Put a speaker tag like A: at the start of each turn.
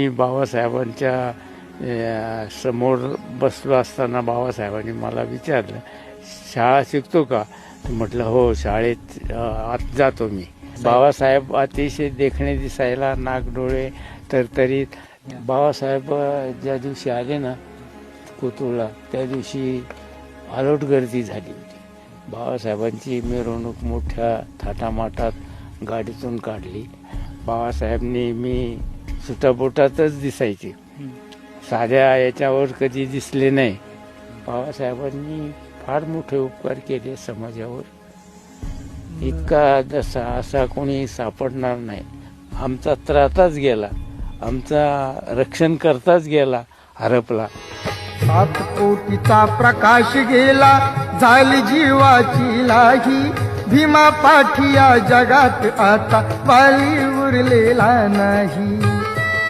A: मी बाबासाहेबांच्या समोर बसलो असताना बाबासाहेबांनी मला विचारलं, शाळा शिकतो का? म्हटलं हो, शाळेत आत जातो मी. बाबासाहेब अतिशय देखणे दिसायला, नाक डोळे तरतरीत. बाबासाहेब ज्या दिवशी आले ना कोथरूडला, त्या दिवशी आलोट गर्दी झाली होती. बाबासाहेबांची मिरवणूक मोठ्या थाटामाटात गाडीतून काढली. बाबासाहेब नेहमी सुटाबोटातच दिसायचे, साध्या याच्यावर कधी दिसले नाही. बाबासाहेबांनी फार मोठे उपकार केले समाजावर. इतका जसा असा कोणी सापडणार नाही. आमचा त्राताच गेला, आमचा रक्षण करताच गेला, हरपला.
B: 7 कोटीचा प्रकाश गेला, झाली जीवाची लाही. भीमा पाठी या जगात आता वाली उरलेला नाही.